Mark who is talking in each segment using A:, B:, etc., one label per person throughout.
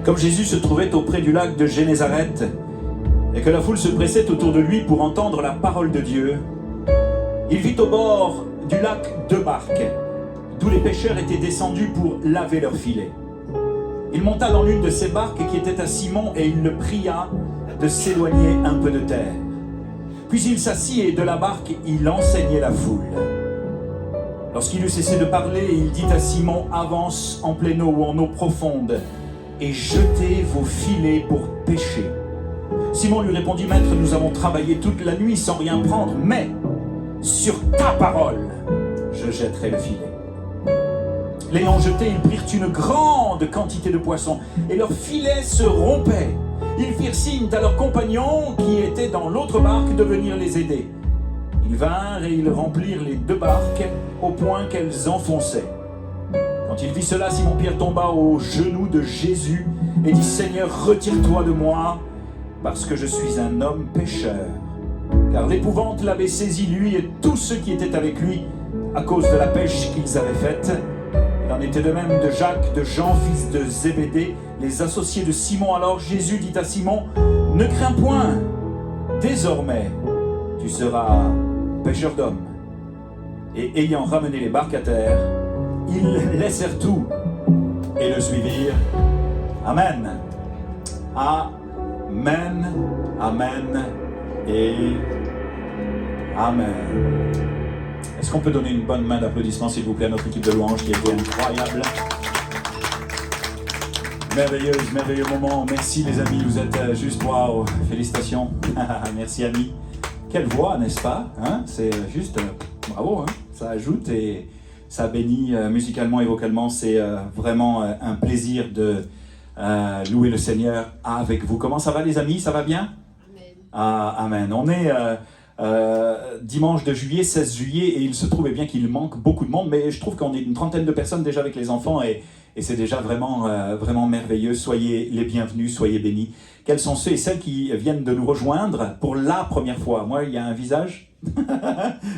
A: Comme Jésus se trouvait auprès du lac de Génézareth et que la foule se pressait autour de lui pour entendre la parole de Dieu, il vit au bord du lac deux barques, d'où les pêcheurs étaient descendus pour laver leurs filets. Il monta dans l'une de ces barques qui était à Simon et il le pria de s'éloigner un peu de terre. Puis il s'assit et de la barque il enseignait la foule. Lorsqu'il eut cessé de parler, il dit à Simon, avance en pleine eau ou en eau profonde et jetez vos filets pour pêcher. Simon lui répondit, maître, nous avons travaillé toute la nuit sans rien prendre, mais sur ta parole, je jetterai le filet. L'ayant jeté, ils prirent une grande quantité de poissons et leurs filets se rompaient. Ils firent signe à leurs compagnons qui étaient dans l'autre barque de venir les aider. Ils vinrent et ils remplirent les deux barques au point qu'elles enfonçaient. Quand il vit cela, Simon-Pierre tomba aux genoux de Jésus et dit, Seigneur, retire-toi de moi, parce que je suis un homme pécheur. Car l'épouvante l'avait saisi, lui et tous ceux qui étaient avec lui, à cause de la pêche qu'ils avaient faite. Il en était de même de Jacques, de Jean, fils de Zébédée, les associés de Simon. Alors Jésus dit à Simon, ne crains point, désormais tu seras pêcheur d'hommes. Et ayant ramené les barques à terre, ils laissèrent tout et le suivirent. Amen. Amen. Amen. Et Amen. Est-ce qu'on peut donner une bonne main d'applaudissement, s'il vous plaît, à notre équipe de louanges qui était incroyable. Merveilleux moment. Merci les amis, vous êtes juste waouh. Félicitations. Merci amis. Quelle voix, n'est-ce pas, hein? C'est juste bravo, hein? Ça ajoute et ça bénit musicalement et vocalement. C'est vraiment un plaisir de louer le Seigneur avec vous. Comment ça va les amis? Ça va bien? Amen. Amen. On est dimanche de juillet, 16 juillet, et il se trouve bien qu'il manque beaucoup de monde, mais je trouve qu'on est une trentaine de personnes déjà avec les enfants, et c'est déjà vraiment merveilleux. Soyez les bienvenus, soyez bénis. Quels sont ceux et celles qui viennent de nous rejoindre pour la première fois? Moi, il y a un visage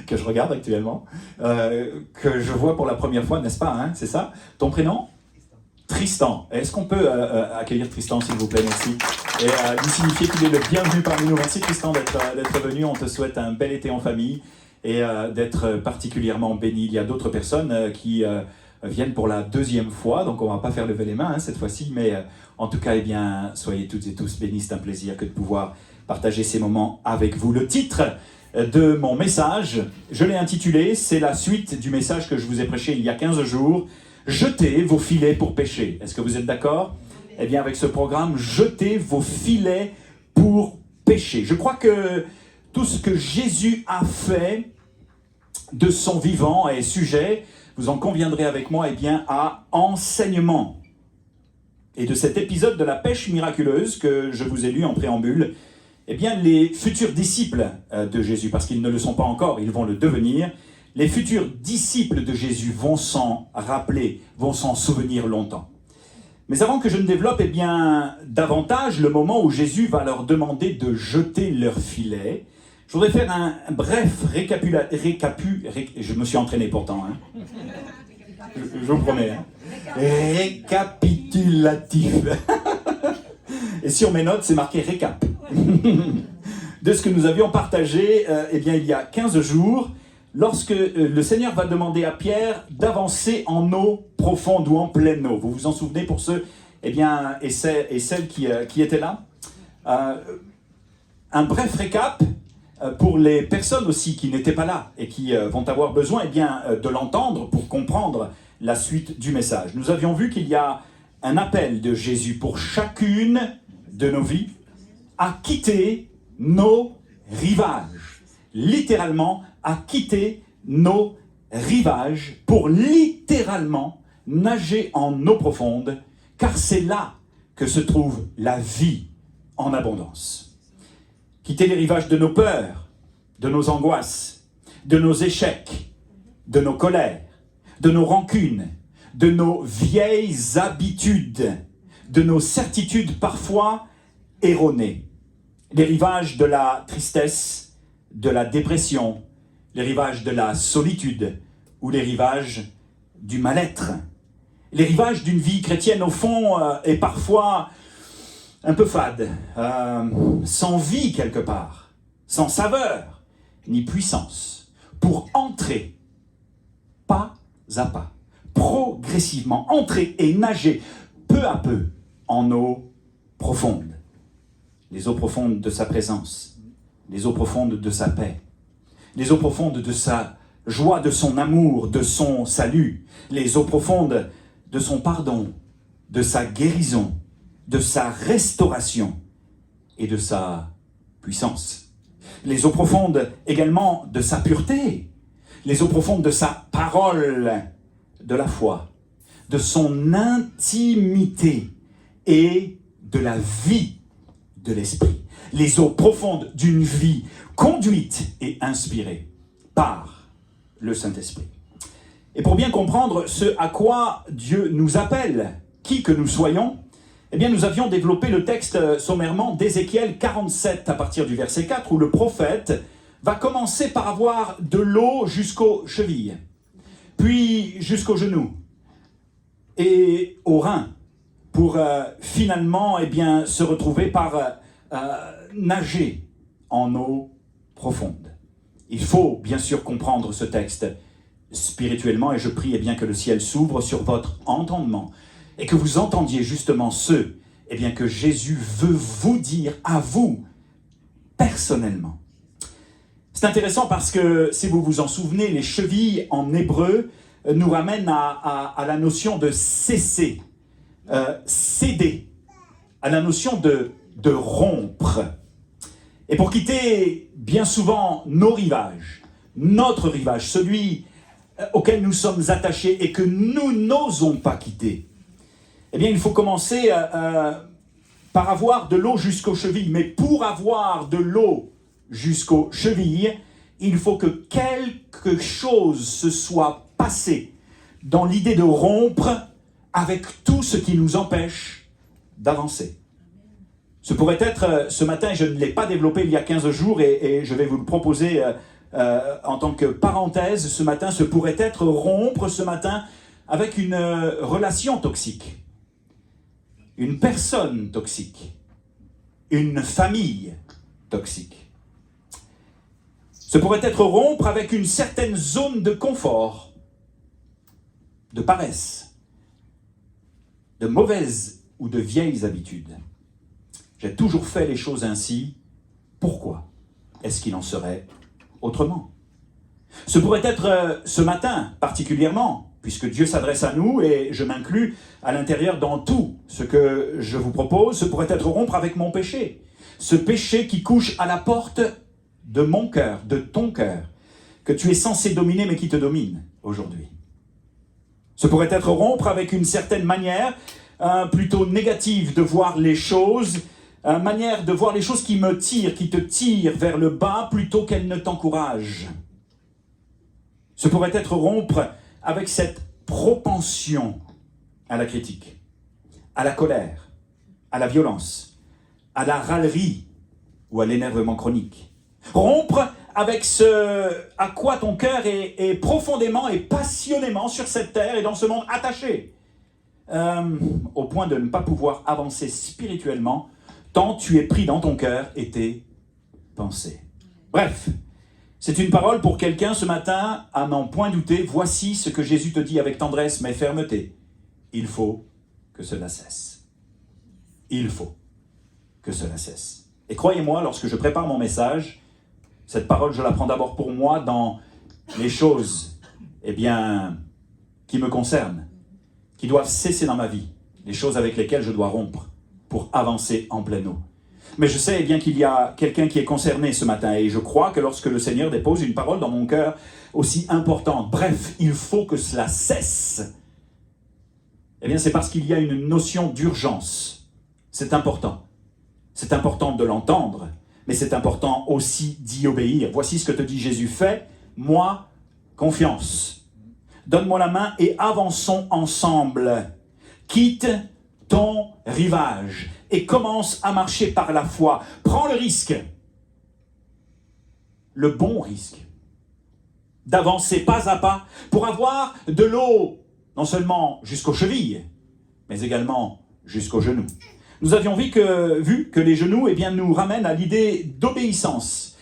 A: que je regarde actuellement, que je vois pour la première fois, n'est-ce pas, hein? C'est ça? Ton prénom? Tristan. Est-ce qu'on peut accueillir Tristan, s'il vous plaît? Merci. Et lui signifier qu'il est le bienvenu parmi nous. Merci Tristan d'être venu. On te souhaite un bel été en famille et d'être particulièrement béni. Il y a d'autres personnes qui viennent pour la deuxième fois, donc on ne va pas faire lever les mains cette fois-ci, mais en tout cas, eh bien, soyez toutes et tous bénis. C'est un plaisir que de pouvoir partager ces moments avec vous. Le titre de mon message, je l'ai intitulé, c'est la suite du message que je vous ai prêché il y a 15 jours. Jetez vos filets pour pêcher. Est-ce que vous êtes d'accord? Eh bien, avec ce programme, jetez vos filets pour pêcher. Je crois que tout ce que Jésus a fait de son vivant est sujet, vous en conviendrez avec moi, eh bien, à enseignement. Et de cet épisode de la pêche miraculeuse que je vous ai lu en préambule, eh bien, les futurs disciples de Jésus, parce qu'ils ne le sont pas encore, ils vont le devenir, les futurs disciples de Jésus vont s'en rappeler, vont s'en souvenir longtemps. Mais avant que je ne développe eh bien, davantage le moment où Jésus va leur demander de jeter leur filet, je voudrais faire un bref je me suis entraîné pourtant, hein. Je vous promets, hein. Récapitulatif. Et sur mes notes, c'est marqué récap. De ce que nous avions partagé eh bien, il y a 15 jours, lorsque le Seigneur va demander à Pierre d'avancer en eau profonde ou en pleine eau. Vous vous en souvenez pour ceux eh bien, et celles qui étaient là? Un bref récap pour les personnes aussi qui n'étaient pas là et qui vont avoir besoin eh bien, de l'entendre pour comprendre la suite du message. Nous avions vu qu'il y a un appel de Jésus pour chacune de nos vies à quitter nos rivages. Littéralement, à quitter nos rivages pour littéralement nager en eau profonde, car c'est là que se trouve la vie en abondance. Quitter les rivages de nos peurs, de nos angoisses, de nos échecs, de nos colères, de nos rancunes, de nos vieilles habitudes, de nos certitudes parfois erronées. Les rivages de la tristesse, de la dépression, les rivages de la solitude ou les rivages du mal-être. Les rivages d'une vie chrétienne, au fond, est parfois un peu fade, sans vie quelque part, sans saveur, ni puissance, pour entrer, pas à pas, progressivement, entrer et nager peu à peu en eau profonde. Les eaux profondes de sa présence, les eaux profondes de sa paix, les eaux profondes de sa joie, de son amour, de son salut, les eaux profondes de son pardon, de sa guérison, de sa restauration et de sa puissance. Les eaux profondes également de sa pureté, les eaux profondes de sa parole, de la foi, de son intimité et de la vie de l'esprit. Les eaux profondes d'une vie conduite et inspirée par le Saint-Esprit. Et pour bien comprendre ce à quoi Dieu nous appelle, qui que nous soyons, eh bien nous avions développé le texte sommairement d'Ézéchiel 47 à partir du verset 4 où le prophète va commencer par avoir de l'eau jusqu'aux chevilles, puis jusqu'aux genoux et aux reins, pour finalement se retrouver par nager en eau profonde. Il faut bien sûr comprendre ce texte spirituellement et je prie que le ciel s'ouvre sur votre entendement et que vous entendiez justement ce que Jésus veut vous dire à vous personnellement. C'est intéressant parce que, si vous vous en souvenez, les chevilles en hébreu nous ramènent à la notion de cesser, céder, à la notion de rompre. Et pour quitter bien souvent nos rivages, notre rivage, celui auquel nous sommes attachés et que nous n'osons pas quitter, il faut commencer par avoir de l'eau jusqu'aux chevilles. Mais pour avoir de l'eau jusqu'aux chevilles, il faut que quelque chose se soit passé dans l'idée de rompre avec tout ce qui nous empêche d'avancer. Ce pourrait être, ce matin, je ne l'ai pas développé il y a 15 jours et je vais vous le proposer en tant que parenthèse ce matin, ce pourrait être rompre ce matin avec une relation toxique, une personne toxique, une famille toxique. Ce pourrait être rompre avec une certaine zone de confort, de paresse, de mauvaises ou de vieilles habitudes. J'ai toujours fait les choses ainsi. Pourquoi est-ce qu'il en serait autrement? Ce pourrait être ce matin particulièrement, puisque Dieu s'adresse à nous et je m'inclus à l'intérieur dans tout ce que je vous propose, ce pourrait être rompre avec mon péché. Ce péché qui couche à la porte de mon cœur, de ton cœur, que tu es censé dominer mais qui te domine aujourd'hui. Ce pourrait être rompre avec une certaine manière plutôt négative de voir les choses, manière de voir les choses qui me tirent, qui te tirent vers le bas plutôt qu'elles ne t'encouragent. Ce pourrait être rompre avec cette propension à la critique, à la colère, à la violence, à la râlerie ou à l'énervement chronique. Rompre avec ce à quoi ton cœur est profondément et passionnément sur cette terre et dans ce monde attaché, au point de ne pas pouvoir avancer spirituellement tant tu es pris dans ton cœur et tes pensées. Bref, c'est une parole pour quelqu'un ce matin, à n'en point douter. Voici ce que Jésus te dit avec tendresse mais fermeté. Il faut que cela cesse. Il faut que cela cesse. Et croyez-moi, lorsque je prépare mon message, cette parole, je la prends d'abord pour moi dans les choses, qui me concernent, qui doivent cesser dans ma vie, les choses avec lesquelles je dois rompre pour avancer en pleine eau. Mais je sais qu'il y a quelqu'un qui est concerné ce matin et je crois que lorsque le Seigneur dépose une parole dans mon cœur aussi importante, bref, il faut que cela cesse, c'est parce qu'il y a une notion d'urgence. C'est important. C'est important de l'entendre, mais c'est important aussi d'y obéir. Voici ce que te dit Jésus. Fais-moi confiance. Donne-moi la main et avançons ensemble. Quitte ton rivage et commence à marcher par la foi. Prends le risque, le bon risque, d'avancer pas à pas pour avoir de l'eau, non seulement jusqu'aux chevilles, mais également jusqu'aux genoux. Nous avions vu que les genoux nous ramènent à l'idée d'obéissance,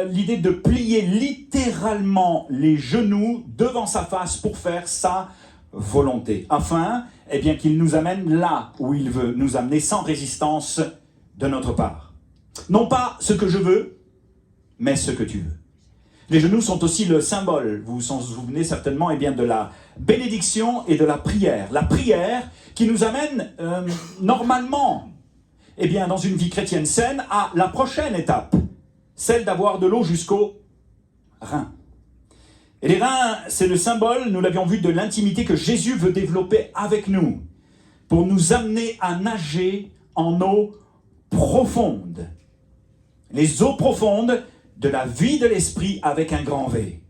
A: l'idée de plier littéralement les genoux devant sa face pour faire sa volonté, afin qu'il nous amène là où il veut nous amener sans résistance de notre part. Non pas ce que je veux, mais ce que tu veux. Les genoux sont aussi le symbole, vous vous en souvenez certainement, de la bénédiction et de la prière. La prière qui nous amène normalement, dans une vie chrétienne saine, à la prochaine étape, celle d'avoir de l'eau jusqu'aux reins. Et les reins, c'est le symbole, nous l'avions vu, de l'intimité que Jésus veut développer avec nous, pour nous amener à nager en eau profonde. Les eaux profondes de la vie de l'esprit avec un grand V.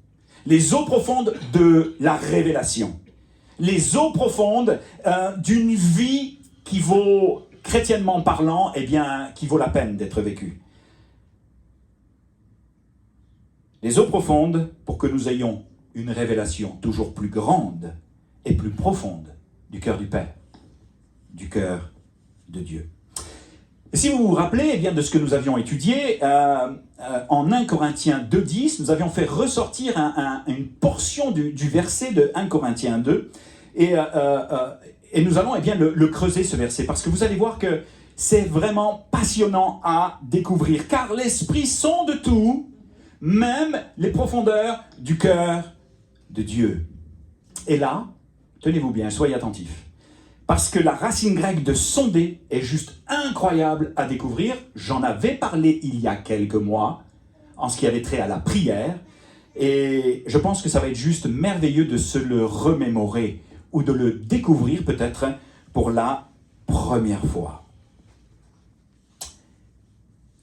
A: Les eaux profondes de la révélation. Les eaux profondes d'une vie qui vaut, chrétiennement parlant, qui vaut la peine d'être vécue. Les eaux profondes pour que nous ayons une révélation toujours plus grande et plus profonde du cœur du Père, du cœur de Dieu. Et si vous vous rappelez de ce que nous avions étudié, en 1 Corinthiens 2,10, nous avions fait ressortir une portion du verset de 1 Corinthiens 2, et nous allons le creuser, ce verset, parce que vous allez voir que c'est vraiment passionnant à découvrir, car l'Esprit sonde tout, même les profondeurs du cœur de Dieu. Et là, tenez-vous bien, soyez attentifs, parce que la racine grecque de sonder est juste incroyable à découvrir. J'en avais parlé il y a quelques mois, en ce qui avait trait à la prière, et je pense que ça va être juste merveilleux de se le remémorer, ou de le découvrir peut-être pour la première fois.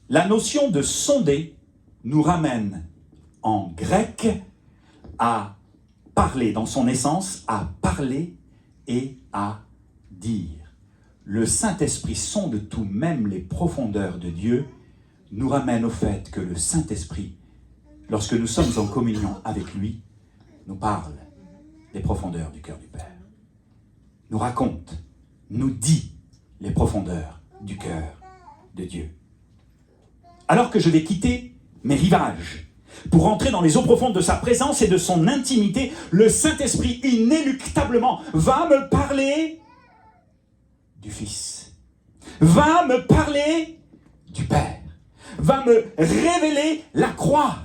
A: La notion de sonder nous ramène en grec à parler, dans son essence, à parler et à dire. Le Saint-Esprit sonde tout, même les profondeurs de Dieu, nous ramène au fait que le Saint-Esprit, lorsque nous sommes en communion avec lui, nous parle des profondeurs du cœur du Père. Nous raconte, nous dit les profondeurs du cœur de Dieu. Alors que je vais quitter mes rivages pour entrer dans les eaux profondes de sa présence et de son intimité, le Saint-Esprit inéluctablement va me parler du Fils, va me parler du Père, va me révéler la croix,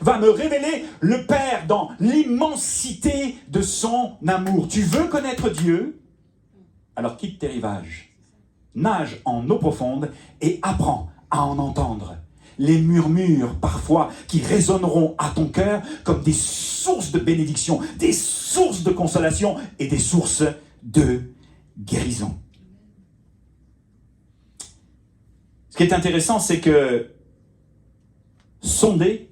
A: va me révéler le Père dans l'immensité de son amour. Tu veux connaître Dieu? Alors quitte tes rivages, nage en eau profonde et apprends à en entendre les murmures parfois qui résonneront à ton cœur comme des sources de bénédiction, des sources de consolation et des sources de guérison. Ce qui est intéressant, c'est que sonder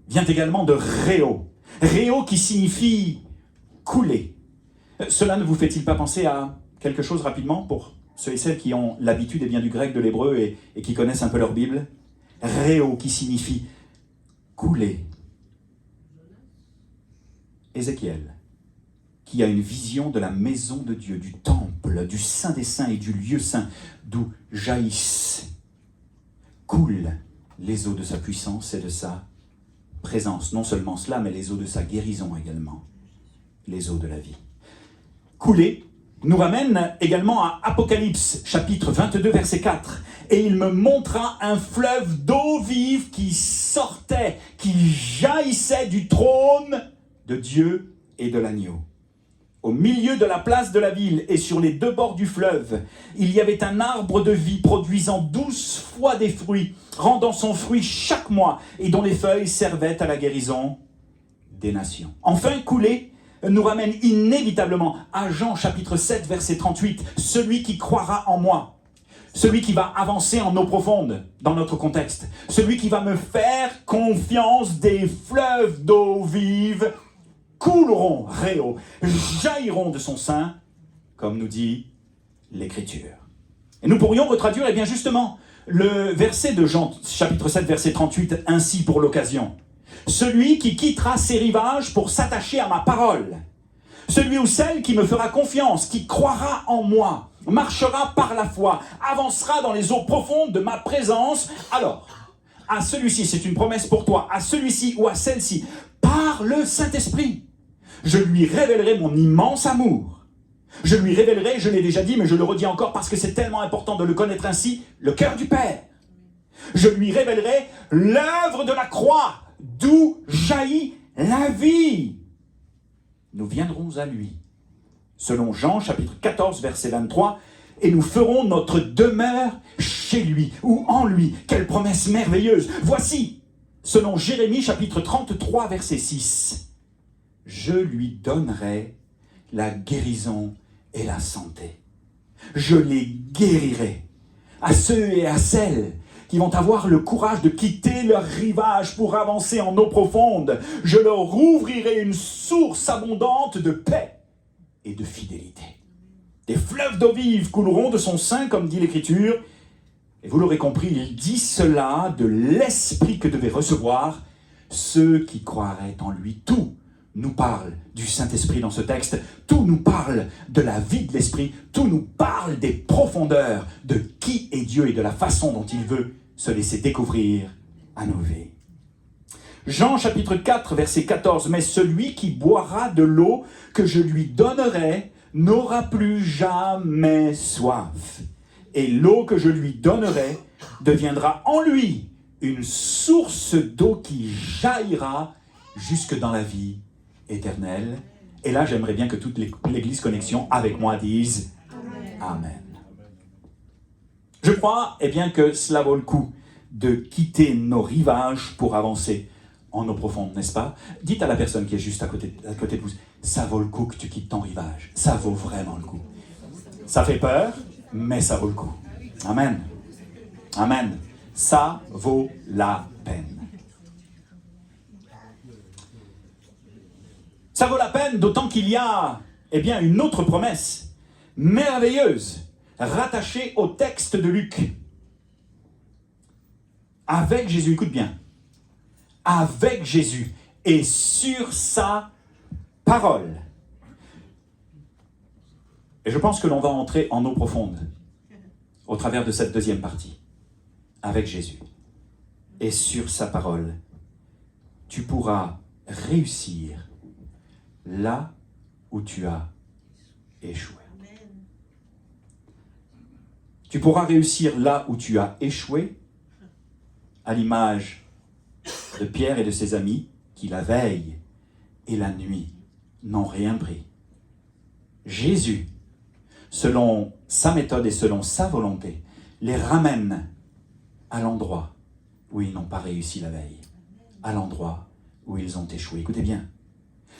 A: vient également de réo. Réo qui signifie couler. Cela ne vous fait-il pas penser à quelque chose rapidement pour ceux et celles qui ont l'habitude du grec, de l'hébreu et qui connaissent un peu leur Bible? Réo qui signifie couler. Ézéchiel, qui a une vision de la maison de Dieu, du temple, du Saint des Saints et du lieu saint, d'où jaillissent, coulent les eaux de sa puissance et de sa présence. Non seulement cela, mais les eaux de sa guérison également, les eaux de la vie. Couler nous ramène également à Apocalypse, chapitre 22, verset 4. Et il me montra un fleuve d'eau vive qui sortait, qui jaillissait du trône de Dieu et de l'agneau. Au milieu de la place de la ville et sur les deux bords du fleuve, il y avait un arbre de vie produisant 12 fois des fruits, rendant son fruit chaque mois et dont les feuilles servaient à la guérison des nations. Enfin, couler nous ramène inévitablement à Jean chapitre 7 verset 38, celui qui croira en moi, celui qui va avancer en eau profonde dans notre contexte, celui qui va me faire confiance, des fleuves d'eau vive couleront, réo, jailliront de son sein, comme nous dit l'Écriture. Et nous pourrions retraduire justement le verset de Jean chapitre 7 verset 38 ainsi pour l'occasion. Celui qui quittera ses rivages pour s'attacher à ma parole. Celui ou celle qui me fera confiance, qui croira en moi marchera par la foi, avancera dans les eaux profondes de ma présence, alors, à celui-ci, c'est une promesse pour toi, à celui-ci ou à celle-ci, par le Saint-Esprit, je lui révélerai mon immense amour. Je lui révélerai, je l'ai déjà dit, mais je le redis encore parce que c'est tellement important de le connaître ainsi, le cœur du Père. Je lui révélerai l'œuvre de la croix, d'où jaillit la vie. Nous viendrons à lui, selon Jean chapitre 14, verset 23, et nous ferons notre demeure chez lui ou en lui. Quelle promesse merveilleuse! Voici, selon Jérémie chapitre 33, verset 6, je lui donnerai la guérison et la santé. Je les guérirai à ceux et à celles qui vont avoir le courage de quitter leur rivage pour avancer en eau profonde. Je leur ouvrirai une source abondante de paix et de fidélité. Des fleuves d'eau vive couleront de son sein, comme dit l'Écriture. Et vous l'aurez compris, il dit cela de l'Esprit que devaient recevoir ceux qui croiraient en lui. Tout nous parle du Saint-Esprit dans ce texte. Tout nous parle de la vie de l'Esprit. Tout nous parle des profondeurs de qui est Dieu et de la façon dont il veut se laisser découvrir à nos vies. Jean chapitre 4, verset 14. Mais celui qui boira de l'eau que je lui donnerai n'aura plus jamais soif. Et l'eau que je lui donnerai deviendra en lui une source d'eau qui jaillira jusque dans la vie éternelle. Et là, j'aimerais bien que toute l'Église Connexion avec moi dise Amen. Je crois bien que cela vaut le coup de quitter nos rivages pour avancer en eau profonde, n'est-ce pas? Dites à la personne qui est juste à côté de vous, ça vaut le coup que tu quittes ton rivage. Ça vaut vraiment le coup. Ça fait peur, mais ça vaut le coup. Amen. Amen. Ça vaut la peine. Ça vaut la peine, d'autant qu'il y a une autre promesse merveilleuse rattachée au texte de Luc. Avec Jésus, écoute bien, avec Jésus et sur sa parole. Et je pense que l'on va entrer en eau profonde au travers de cette deuxième partie. Avec Jésus et sur sa parole, tu pourras réussir là où tu as échoué. Tu pourras réussir là où tu as échoué, à l'image de Pierre et de ses amis qui la veille et la nuit n'ont rien pris. Jésus, selon sa méthode et selon sa volonté, les ramène à l'endroit où ils n'ont pas réussi la veille, à l'endroit où ils ont échoué. Écoutez bien,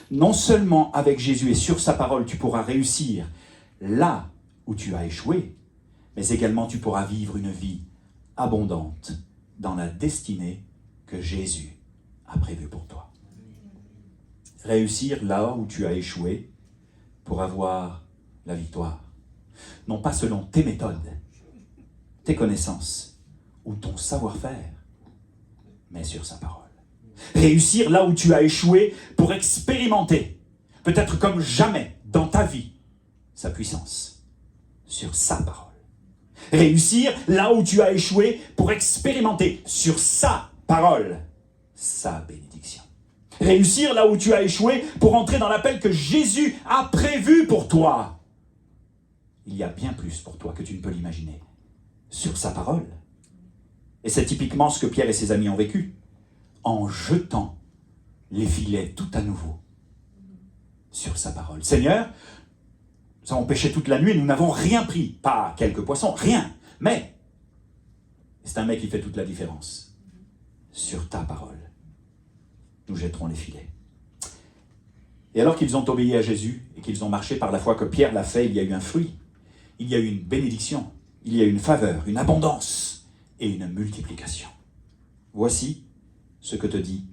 A: non seulement avec Jésus et sur sa parole, tu pourras réussir là où tu as échoué, mais également tu pourras vivre une vie abondante dans la destinée que Jésus a prévue pour toi. Réussir là où tu as échoué pour avoir la victoire. Non pas selon tes méthodes, tes connaissances ou ton savoir-faire, mais sur sa parole. Réussir là où tu as échoué pour expérimenter, peut-être comme jamais dans ta vie, sa puissance sur sa parole. Réussir là où tu as échoué pour expérimenter sur sa parole, sa bénédiction. Réussir là où tu as échoué pour entrer dans l'appel que Jésus a prévu pour toi. Il y a bien plus pour toi que tu ne peux l'imaginer. Sur sa parole. Et c'est typiquement ce que Pierre et ses amis ont vécu. En jetant les filets tout à nouveau sur sa parole. Seigneur, nous avons pêché toute la nuit, nous n'avons rien pris. Pas quelques poissons, rien. Mais c'est un mec qui fait toute la différence. Sur ta parole, nous jetterons les filets. Et alors qu'ils ont obéi à Jésus et qu'ils ont marché par la foi que Pierre l'a fait, il y a eu un fruit. Il y a eu une bénédiction. Il y a eu une faveur, une abondance et une multiplication. Voici ce que te dit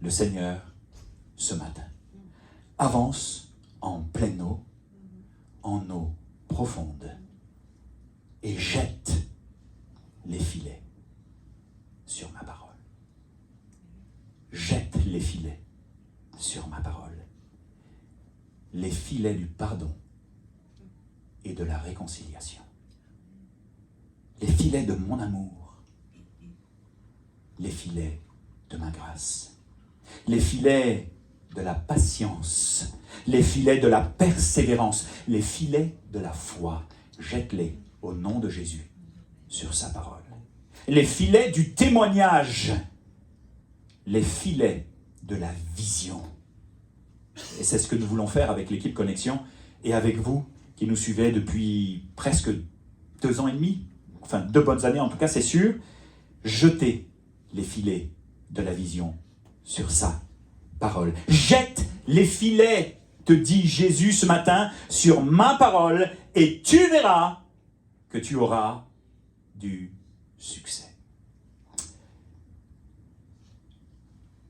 A: le Seigneur ce matin. Avance en pleine eau, en eau profonde, et jette les filets sur ma parole. Jette les filets sur ma parole. Les filets du pardon et de la réconciliation. Les filets de mon amour, les filets de ma grâce, les filets de la patience, les filets de la persévérance, les filets de la foi, jette-les au nom de Jésus sur sa parole. Les filets du témoignage, les filets de la vision. Et c'est ce que nous voulons faire avec l'équipe Connexion et avec vous qui nous suivez depuis presque 2 ans et demi, enfin 2 bonnes années en tout cas, c'est sûr. Jetez les filets de la vision sur sa parole. Jette les filets, te dit Jésus ce matin, sur ma parole et tu verras que tu auras du succès.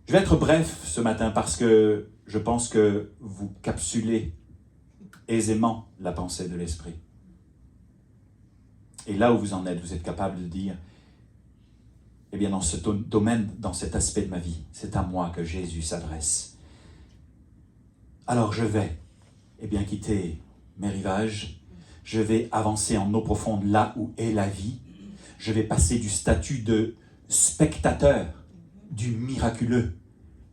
A: Je vais être bref ce matin parce que je pense que vous capsulez aisément la pensée de l'Esprit. Et là où vous en êtes, vous êtes capable de dire, eh bien dans ce domaine, dans cet aspect de ma vie, c'est à moi que Jésus s'adresse. Alors je vais, eh bien, quitter mes rivages, je vais avancer en eau profonde là où est la vie, je vais passer du statut de spectateur du miraculeux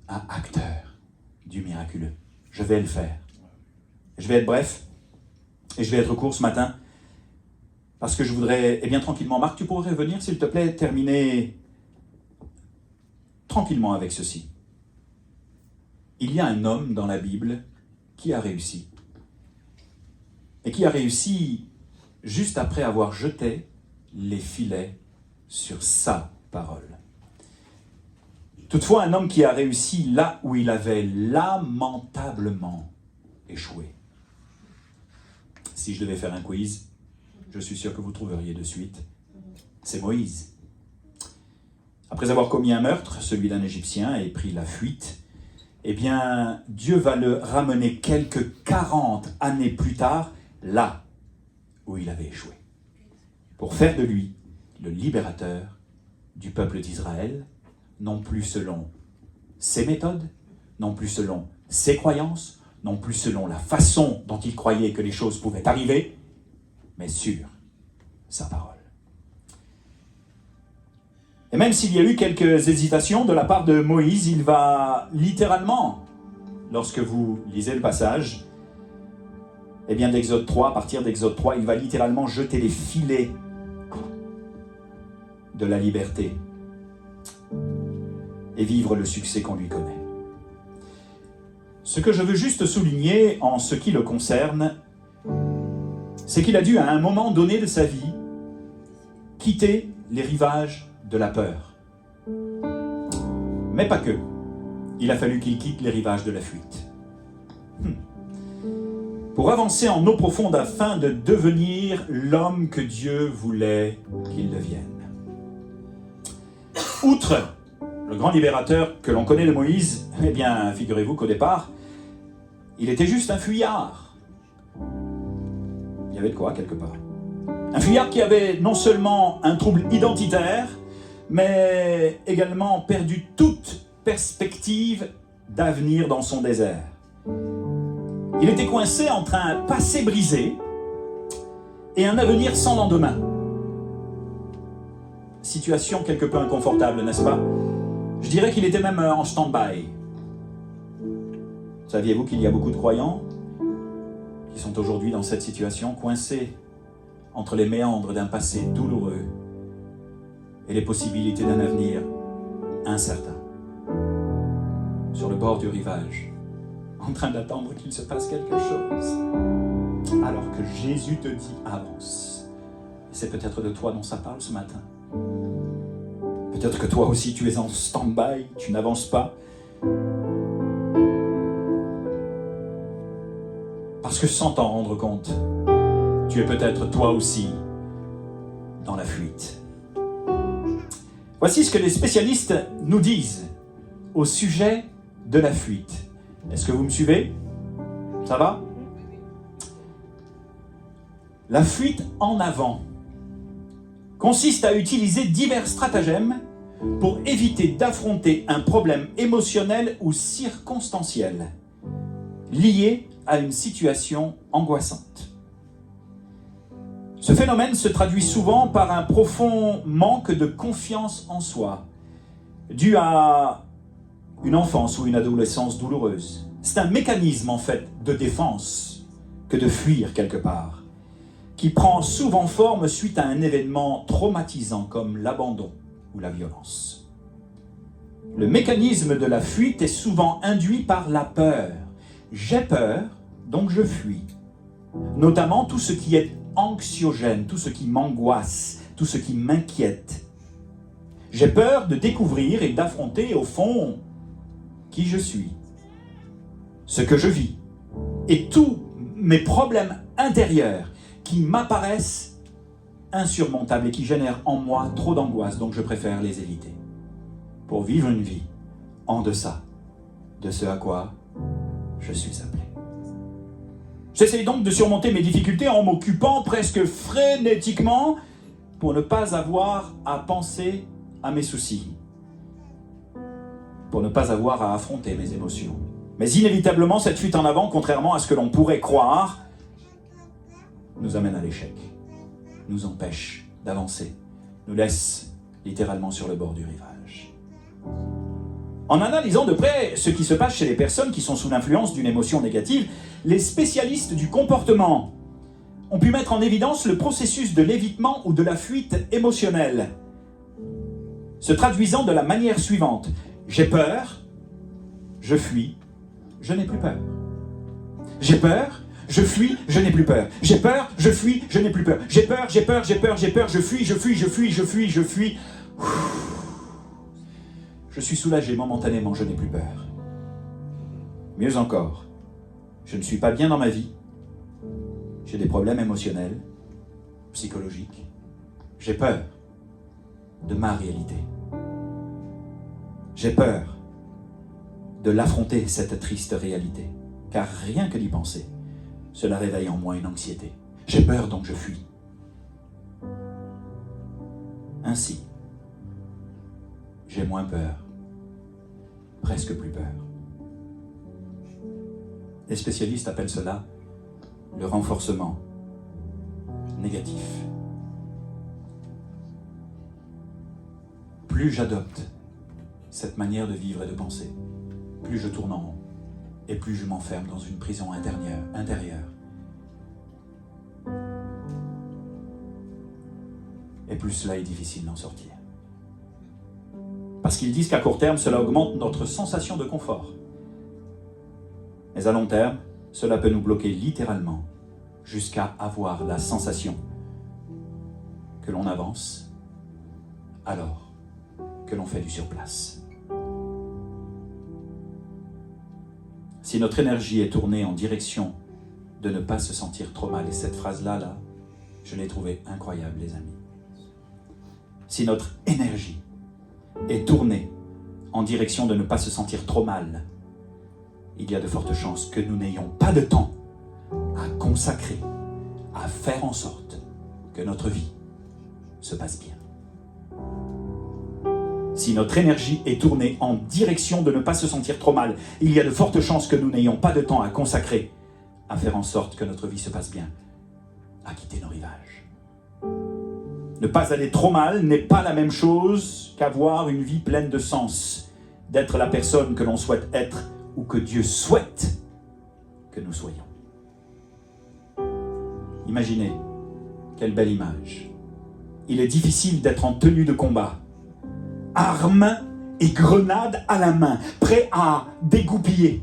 A: à acteur du miraculeux. Je vais le faire. Je vais être bref et je vais être court ce matin parce que je voudrais, eh bien tranquillement, Marc, tu pourrais venir s'il te plaît, terminer tranquillement avec ceci. Il y a un homme dans la Bible qui a réussi. Et qui a réussi juste après avoir jeté les filets sur sa parole. Toutefois, un homme qui a réussi là où il avait lamentablement échoué. Si je devais faire un quiz, je suis sûr que vous trouveriez de suite. C'est Moïse. Après avoir commis un meurtre, celui d'un Égyptien, et pris la fuite, eh bien, Dieu va le ramener quelques 40 années plus tard, là où il avait échoué, pour faire de lui le libérateur du peuple d'Israël, non plus selon ses méthodes, non plus selon ses croyances, non plus selon la façon dont il croyait que les choses pouvaient arriver, mais sur sa parole. Et même s'il y a eu quelques hésitations de la part de Moïse, il va littéralement, lorsque vous lisez le passage, eh bien d'Exode 3, à partir d'Exode 3, il va littéralement jeter les filets de la liberté et vivre le succès qu'on lui connaît. Ce que je veux juste souligner en ce qui le concerne, c'est qu'il a dû à un moment donné de sa vie quitter les rivages de la peur. Mais pas que. Il a fallu qu'il quitte les rivages de la fuite. Pour avancer en eau profonde afin de devenir l'homme que Dieu voulait qu'il devienne. Outre le grand libérateur que l'on connaît de Moïse, eh bien, figurez-vous qu'au départ, il était juste un fuyard. Il y avait de quoi, quelque part. Un fuyard qui avait non seulement un trouble identitaire, mais également perdu toute perspective d'avenir dans son désert. Il était coincé entre un passé brisé et un avenir sans lendemain. Situation quelque peu inconfortable, n'est-ce pas? Je dirais qu'il était même en stand-by. Saviez-vous qu'il y a beaucoup de croyants qui sont aujourd'hui dans cette situation, coincés entre les méandres d'un passé douloureux et les possibilités d'un avenir incertain, sur le bord du rivage, en train d'attendre qu'il se passe quelque chose, alors que Jésus te dit avance. Et c'est peut-être de toi dont ça parle ce matin. Peut-être que toi aussi tu es en stand-by, tu n'avances pas. Parce que sans t'en rendre compte, tu es peut-être toi aussi dans la fuite. Voici ce que les spécialistes nous disent au sujet de la fuite. Est-ce que vous me suivez? Ça va? La fuite en avant consiste à utiliser divers stratagèmes pour éviter d'affronter un problème émotionnel ou circonstanciel lié à une situation angoissante. Ce phénomène se traduit souvent par un profond manque de confiance en soi, dû à une enfance ou une adolescence douloureuse. C'est un mécanisme en fait de défense que de fuir quelque part, qui prend souvent forme suite à un événement traumatisant comme l'abandon ou la violence. Le mécanisme de la fuite est souvent induit par la peur. J'ai peur, donc je fuis. Notamment tout ce qui est anxiogène, tout ce qui m'angoisse, tout ce qui m'inquiète. J'ai peur de découvrir et d'affronter au fond qui je suis, ce que je vis, et tous mes problèmes intérieurs qui m'apparaissent insurmontables et qui génèrent en moi trop d'angoisse, donc je préfère les éviter, pour vivre une vie en deçà de ce à quoi je suis appelé. J'essaie donc de surmonter mes difficultés en m'occupant presque frénétiquement pour ne pas avoir à penser à mes soucis, pour ne pas avoir à affronter mes émotions. Mais inévitablement, cette fuite en avant, contrairement à ce que l'on pourrait croire, nous amène à l'échec, nous empêche d'avancer, nous laisse littéralement sur le bord du rivage. En analysant de près ce qui se passe chez les personnes qui sont sous l'influence d'une émotion négative, les spécialistes du comportement ont pu mettre en évidence le processus de l'évitement ou de la fuite émotionnelle, se traduisant de la manière suivante. J'ai peur, je fuis, je n'ai plus peur. J'ai peur, je fuis, je n'ai plus peur. J'ai peur, je fuis, je n'ai plus peur. J'ai peur, j'ai peur, j'ai peur, j'ai peur, je fuis, je fuis, je fuis, je fuis, je fuis. Je suis soulagé momentanément, je n'ai plus peur. Mieux encore, je ne suis pas bien dans ma vie. J'ai des problèmes émotionnels, psychologiques. J'ai peur de ma réalité. J'ai peur de l'affronter, cette triste réalité, car rien que d'y penser, cela réveille en moi une anxiété. J'ai peur, donc je fuis. Ainsi, j'ai moins peur, presque plus peur. Les spécialistes appellent cela le renforcement négatif. Plus j'adopte cette manière de vivre et de penser, plus je tourne en rond et plus je m'enferme dans une prison intérieure. Et plus cela est difficile d'en sortir. Parce qu'ils disent qu'à court terme, cela augmente notre sensation de confort. Mais à long terme, cela peut nous bloquer littéralement jusqu'à avoir la sensation que l'on avance alors que l'on fait du surplace. Si notre énergie est tournée en direction de ne pas se sentir trop mal, et cette phrase-là, je l'ai trouvée incroyable, les amis. Si notre énergie est tournée en direction de ne pas se sentir trop mal, il y a de fortes chances que nous n'ayons pas de temps à consacrer, à faire en sorte que notre vie se passe bien. Si notre énergie est tournée en direction de ne pas se sentir trop mal, il y a de fortes chances que nous n'ayons pas de temps à consacrer, à faire en sorte que notre vie se passe bien, à quitter nos rivages. Ne pas aller trop mal n'est pas la même chose qu'avoir une vie pleine de sens, d'être la personne que l'on souhaite être ou que Dieu souhaite que nous soyons. Imaginez, quelle belle image. Il est difficile d'être en tenue de combat, armes et grenades à la main, prêt à dégoupiller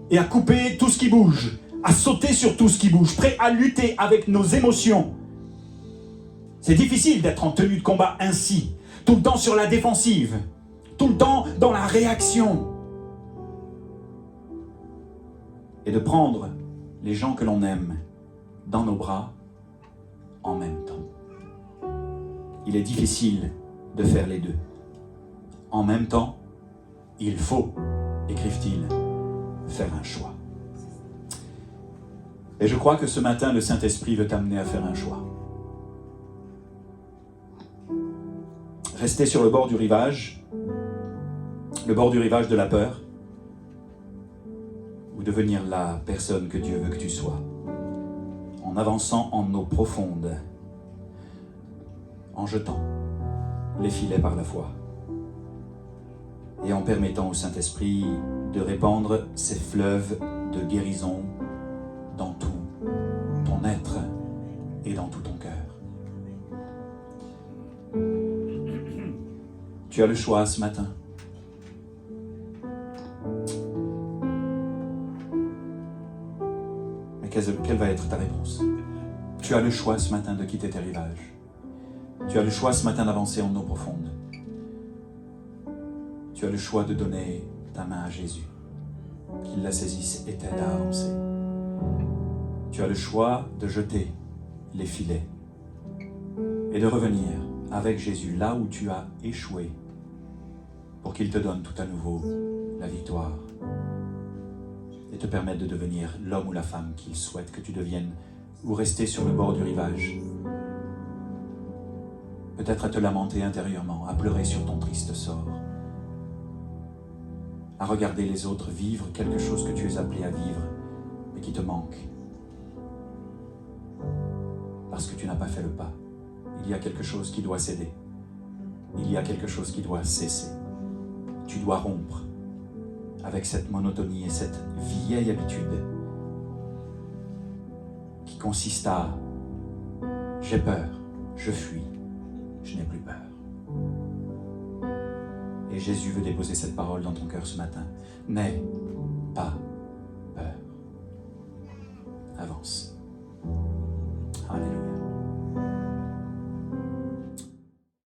A: et à couper tout ce qui bouge, à sauter sur tout ce qui bouge, prêt à lutter avec nos émotions. C'est difficile d'être en tenue de combat ainsi, tout le temps sur la défensive, tout le temps dans la réaction. Et de prendre les gens que l'on aime dans nos bras en même temps. Il est difficile de faire les deux. En même temps, il faut, écrivent-ils, faire un choix. Et je crois que ce matin, le Saint-Esprit veut t'amener à faire un choix. Rester sur le bord du rivage de la peur, ou devenir la personne que Dieu veut que tu sois, en en avançant en eau profonde, en jetant les filets par la foi et en permettant au Saint-Esprit de répandre ses fleuves de guérison dans tout ton être et dans tout ton cœur. Tu as le choix ce matin. Mais quelle va être ta réponse? Tu as le choix ce matin de quitter tes rivages. Tu as le choix ce matin d'avancer en eau profonde. Tu as le choix de donner ta main à Jésus, qu'il la saisisse et t'aide à avancer. Tu as le choix de jeter les filets et de revenir avec Jésus là où tu as échoué pour qu'il te donne tout à nouveau la victoire et te permette de devenir l'homme ou la femme qu'il souhaite que tu deviennes ou rester sur le bord du rivage. Peut-être à te lamenter intérieurement, à pleurer sur ton triste sort, à regarder les autres vivre quelque chose que tu es appelé à vivre, mais qui te manque. Parce que tu n'as pas fait le pas. Il y a quelque chose qui doit céder. Il y a quelque chose qui doit cesser. Tu dois rompre avec cette monotonie et cette vieille habitude qui consiste à « j'ai peur, je fuis, je n'ai plus peur ». Et Jésus veut déposer cette parole dans ton cœur ce matin. N'aie pas